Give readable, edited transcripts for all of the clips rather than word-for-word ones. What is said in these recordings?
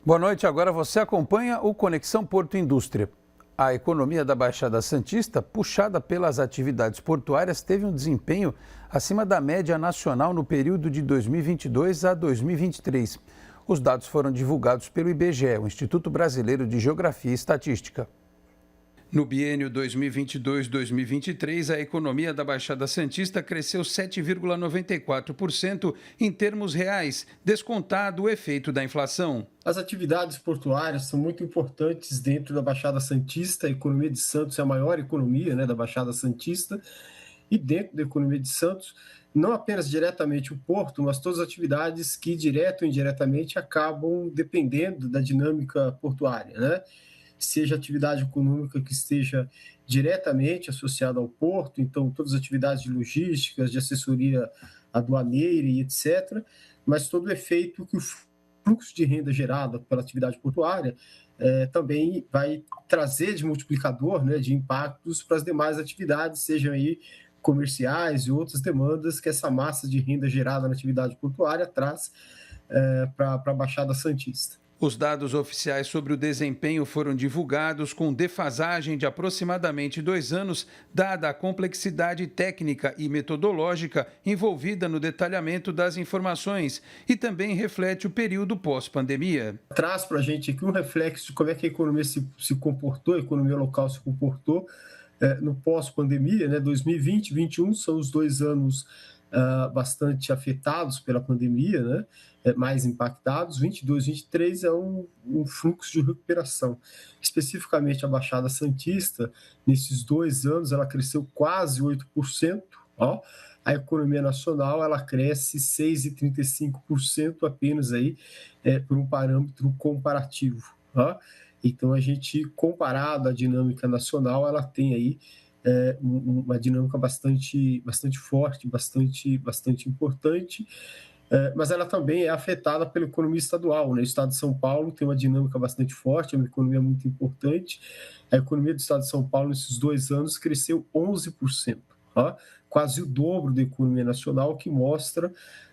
Boa noite, agora você acompanha o Conexão Porto Indústria. A economia da Baixada Santista, puxada pelas atividades portuárias, teve um desempenho acima da média nacional no período de 2022 a 2023. Os dados foram divulgados pelo IBGE, o Instituto Brasileiro de Geografia e Estatística. No biênio 2022-2023, a economia da Baixada Santista cresceu 7,94% em termos reais, descontado o efeito da inflação. As atividades portuárias são muito importantes dentro da Baixada Santista. A economia de Santos é a maior economia, da Baixada Santista. E dentro da economia de Santos, não apenas diretamente o porto, mas todas as atividades que, direto ou indiretamente, acabam dependendo da dinâmica portuária, Seja atividade econômica que esteja diretamente associada ao porto, então todas as atividades de logística, de assessoria aduaneira e etc., mas todo o efeito que o fluxo de renda gerado pela atividade portuária também vai trazer de multiplicador, de impactos para as demais atividades, sejam aí comerciais e outras demandas que essa massa de renda gerada na atividade portuária traz para a Baixada Santista. Os dados oficiais sobre o desempenho foram divulgados com defasagem de aproximadamente 2 anos, dada a complexidade técnica e metodológica envolvida no detalhamento das informações, e também reflete o período pós-pandemia. Traz para a gente aqui um reflexo de como é que a economia se comportou, a economia local se comportou no pós-pandemia, 2020 e 2021 são os 2 anos bastante afetados pela pandemia, mais impactados. 22, 23 é um fluxo de recuperação. Especificamente a Baixada Santista, nesses 2 anos, ela cresceu quase 8%. A economia nacional ela cresce 6,35% apenas aí, por um parâmetro comparativo. Então, a gente, comparado à dinâmica nacional, ela tem aí uma dinâmica bastante forte, bastante importante, mas ela também é afetada pela economia estadual. O estado de São Paulo tem uma dinâmica bastante forte, é uma economia muito importante. A economia do estado de São Paulo, nesses 2 anos, cresceu 11%, quase o dobro da economia nacional, o que mostra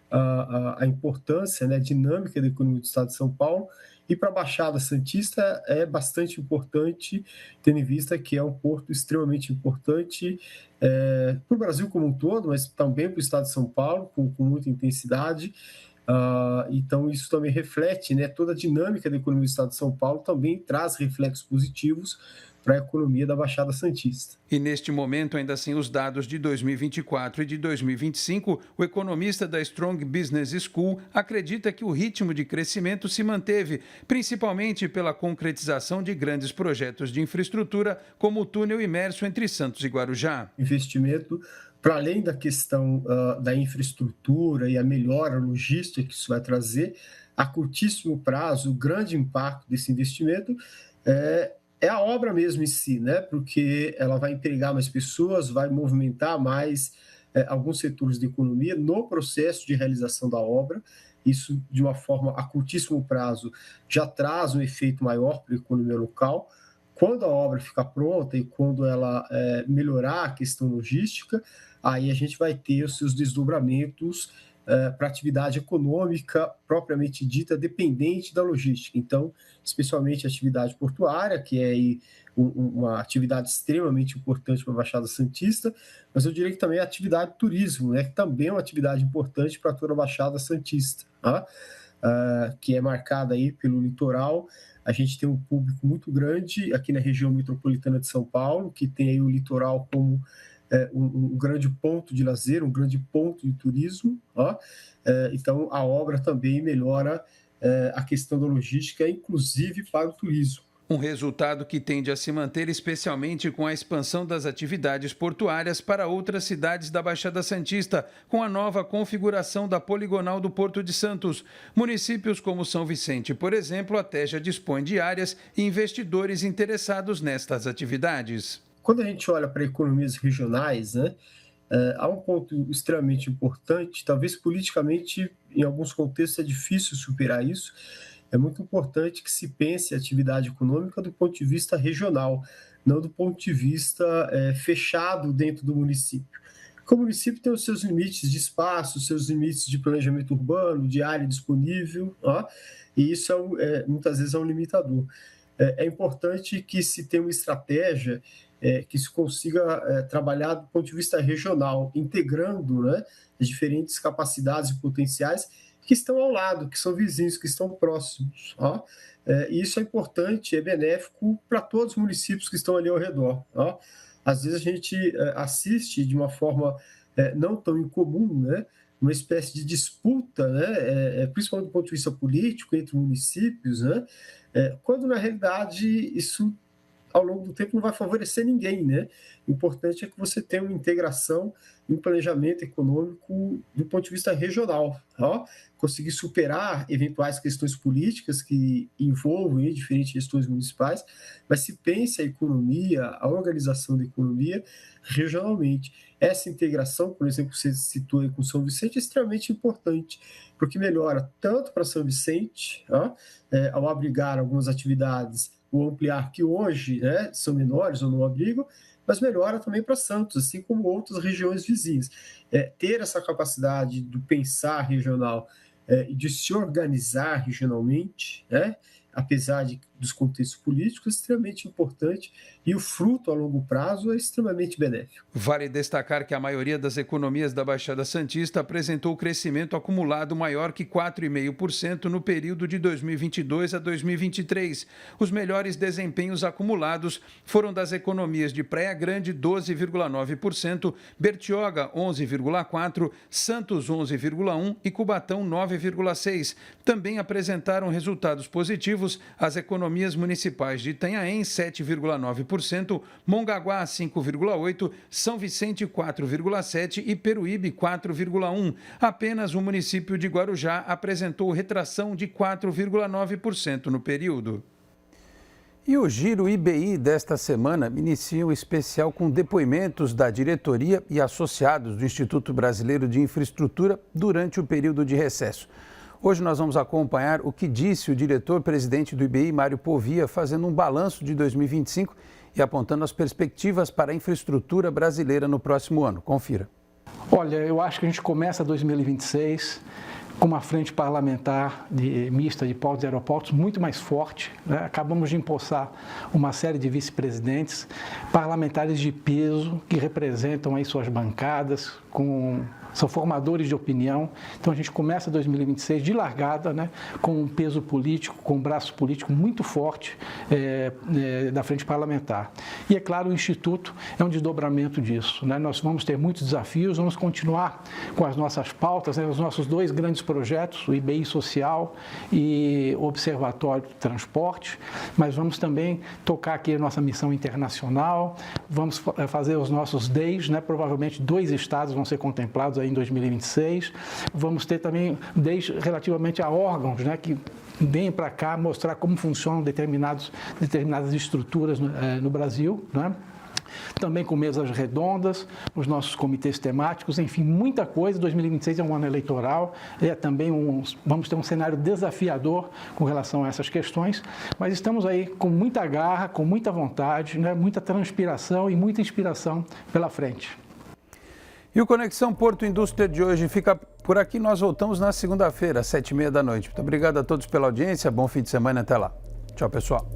a importância, a dinâmica da economia do estado de São Paulo. E para a Baixada Santista é bastante importante, tendo em vista que é um porto extremamente importante para o Brasil como um todo, mas também para o estado de São Paulo, com muita intensidade. Então, isso também reflete, toda a dinâmica da economia do estado de São Paulo, também traz reflexos positivos para a economia da Baixada Santista. E neste momento, ainda sem os dados de 2024 e de 2025, o economista da Strong Business School acredita que o ritmo de crescimento se manteve, principalmente pela concretização de grandes projetos de infraestrutura, como o túnel imerso entre Santos e Guarujá. Investimento, para além da questão da infraestrutura e a melhora logística que isso vai trazer, a curtíssimo prazo, o grande impacto desse investimento é a obra mesmo em si, porque ela vai empregar mais pessoas, vai movimentar mais alguns setores da economia no processo de realização da obra. Isso, de uma forma a curtíssimo prazo, já traz um efeito maior para a economia local. Quando a obra ficar pronta e quando ela melhorar a questão logística, aí a gente vai ter os seus desdobramentos para a atividade econômica propriamente dita, dependente da logística. Então, especialmente a atividade portuária, que é aí uma atividade extremamente importante para a Baixada Santista, mas eu diria que também a atividade de turismo, que também é uma atividade importante para toda a Baixada Santista, que é marcada aí pelo litoral. A gente tem um público muito grande aqui na região metropolitana de São Paulo, que tem aí o litoral como um grande ponto de lazer, um grande ponto de turismo. Então, a obra também melhora a questão da logística, inclusive para o turismo. Um resultado que tende a se manter especialmente com a expansão das atividades portuárias para outras cidades da Baixada Santista, com a nova configuração da poligonal do Porto de Santos. Municípios como São Vicente, por exemplo, até já dispõem de áreas e investidores interessados nestas atividades. Quando a gente olha para economias regionais, há um ponto extremamente importante, talvez politicamente, em alguns contextos, é difícil superar isso. É muito importante que se pense a atividade econômica do ponto de vista regional, não do ponto de vista fechado dentro do município. Porque o município tem os seus limites de espaço, os seus limites de planejamento urbano, de área disponível, ó, e isso muitas vezes é um limitador. É importante que se tenha uma estratégia que se consiga trabalhar do ponto de vista regional, integrando, né, as diferentes capacidades e potenciais que estão ao lado, que são vizinhos, que estão próximos. Ó. E isso é importante, é benéfico para todos os municípios que estão ali ao redor. Ó. Às vezes a gente assiste de uma forma não tão incomum, né, uma espécie de disputa, né, principalmente do ponto de vista político, entre municípios, né, quando na realidade isso ao longo do tempo não vai favorecer ninguém, né? O importante é que você tenha uma integração e um planejamento econômico do ponto de vista regional, ó? Conseguir superar eventuais questões políticas que envolvem diferentes gestões municipais, mas se pense a economia, a organização da economia regionalmente. Essa integração, por exemplo, que você citou aí com São Vicente, é extremamente importante, porque melhora tanto para São Vicente, ó, ao abrigar algumas atividades ou ampliar que hoje, né, são menores ou não abrigam, mas melhora também para Santos, assim como outras regiões vizinhas. Ter essa capacidade de pensar regional e de se organizar regionalmente, né, apesar dos contextos políticos, é extremamente importante e o fruto a longo prazo é extremamente benéfico. Vale destacar que a maioria das economias da Baixada Santista apresentou crescimento acumulado maior que 4,5% no período de 2022 a 2023. Os melhores desempenhos acumulados foram das economias de Praia Grande, 12,9%, Bertioga, 11,4%, Santos, 11,1% e Cubatão, 9,6%. Também apresentaram resultados positivos as economias municipais de Itanhaém, 7,9%, Mongaguá, 5,8%, São Vicente, 4,7% e Peruíbe, 4,1%. Apenas o município de Guarujá apresentou retração de 4,9% no período. E o Giro IBI desta semana inicia um especial com depoimentos da diretoria e associados do Instituto Brasileiro de Infraestrutura durante o período de recesso. Hoje nós vamos acompanhar o que disse o diretor-presidente do IBI, Mário Povia, fazendo um balanço de 2025 e apontando as perspectivas para a infraestrutura brasileira no próximo ano. Confira. Olha, eu acho que a gente começa 2026 com uma frente parlamentar mista de portos e aeroportos muito mais forte, né? Acabamos de empossar uma série de vice-presidentes, parlamentares de peso que representam aí suas bancadas, são formadores de opinião. Então a gente começa 2026 de largada, né, com um peso político, com um braço político muito forte da frente parlamentar. E é claro, o Instituto é um desdobramento disso, né? Nós vamos ter muitos desafios, vamos continuar com as nossas pautas, né, os nossos dois grandes projetos, o IBI Social e o Observatório de Transporte, mas vamos também tocar aqui a nossa missão internacional, vamos fazer os nossos DEIs, né, provavelmente 2 estados vão ser contemplados aí em 2026, vamos ter também DEIs relativamente a órgãos, né, que vêm para cá mostrar como funcionam determinadas estruturas no Brasil, né? Também com mesas redondas, os nossos comitês temáticos, enfim, muita coisa. 2026 é um ano eleitoral, vamos ter um cenário desafiador com relação a essas questões, mas estamos aí com muita garra, com muita vontade, né, muita transpiração e muita inspiração pela frente. E o Conexão Porto Indústria de hoje fica por aqui. Nós voltamos na segunda-feira, às 7h30 da noite. Muito obrigado a todos pela audiência, bom fim de semana, até lá. Tchau, pessoal.